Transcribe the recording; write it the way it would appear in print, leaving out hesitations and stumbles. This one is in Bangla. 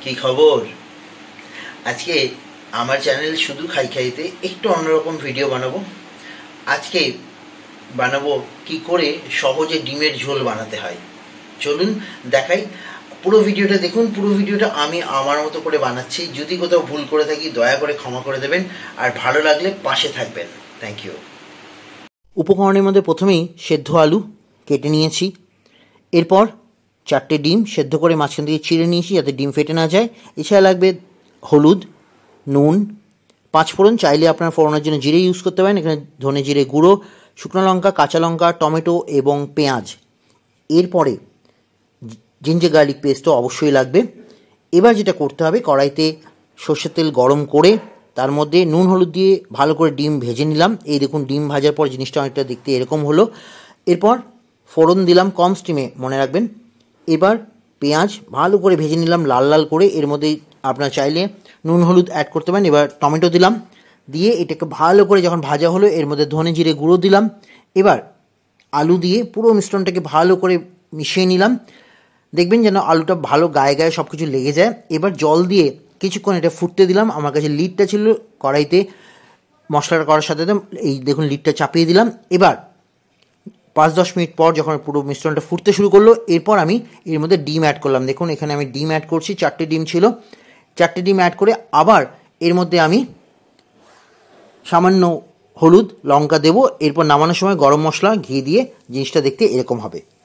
কি খবর? আজকে আমার চ্যানেল শুধু খাই খাইতে একটু অন্যরকম ভিডিও বানাবো। আজকে বানাবো কি করে সহজে ডিমের ঝোল বানাতে হয়। চলুন দেখাই, পুরো ভিডিওটা দেখুন। পুরো ভিডিওটা আমি আমার মতো করে বানাচ্ছি। যদি কোথাও ভুল করে থাকি দয়া করে ক্ষমা করে দেবেন, আর ভালো লাগলে পাশে থাকবেন। Thank you. উপকরণের মধ্যে প্রথমেই সেদ্ধ আলু কেটে নিয়েছি, এরপর 4টে ডিম সেদ্ধ করে মাঝখান থেকে চিড়ে নিয়েছি যাতে ডিম ফেটে না যায়। এছাড়া লাগবে হলুদ, নুন, 5 ফোড়ন, চাইলে আপনার ফোড়নের জন্য জিরে ইউজ করতে পারেন। এখানে ধনে জিরে গুঁড়ো, শুকনো লঙ্কা, কাঁচা লঙ্কা, টমেটো এবং পেঁয়াজ। এরপরে জিঞ্জার গার্লিক পেস্টও অবশ্যই লাগবে। এবার যেটা করতে হবে, কড়াইতে সর্ষের তেল গরম করে তার মধ্যে নুন হলুদ দিয়ে ভালো করে ডিম ভেজে নিলাম। এই দেখুন, ডিম ভাজার পর জিনিসটা অনেকটা দেখতে এরকম হলো। এরপর ফোড়ন দিলাম কম স্টিমে, মনে রাখবেন। এবার পেঁয়াজ ভালো করে ভেজে নিলাম লাল লাল করে। এর মধ্যে আপনারা চাইলে নুন হলুদ অ্যাড করতে পারেন। এবার টমেটো দিলাম, দিয়ে এটাকে ভালো করে যখন ভাজা হলো এর মধ্যে ধনে জিরে গুঁড়ো দিলাম। এবার আলু দিয়ে পুরো মিশ্রণটাকে ভালো করে মিশিয়ে নিলাম। দেখবেন যেন আলুটা ভালো গায়ে গায়ে সব কিছু লেগে যায়। এবার জল দিয়ে কিছুক্ষণ এটা ফুটতে দিলাম। আমার কাছে লিডটা ছিল কড়াইতে, মশলাটা করার সাথে এই দেখুন লিডটা চাপিয়ে দিলাম। এবার 5-10 মিনিট পর যখন পুরো মিশ্রণটা ফুটতে শুরু করলো, এরপর আমি এর মধ্যে ডিম অ্যাড করলাম। দেখুন এখানে আমি ডিম অ্যাড করছি, 4টে ডিম ছিল। 4টে ডিম অ্যাড করে আবার এর মধ্যে আমি সামান্য হলুদ লঙ্কা দেবো। এরপর নামানোর সময় গরম মশলা ঘি দিয়ে জিনিসটা দেখতে এরকম হবে।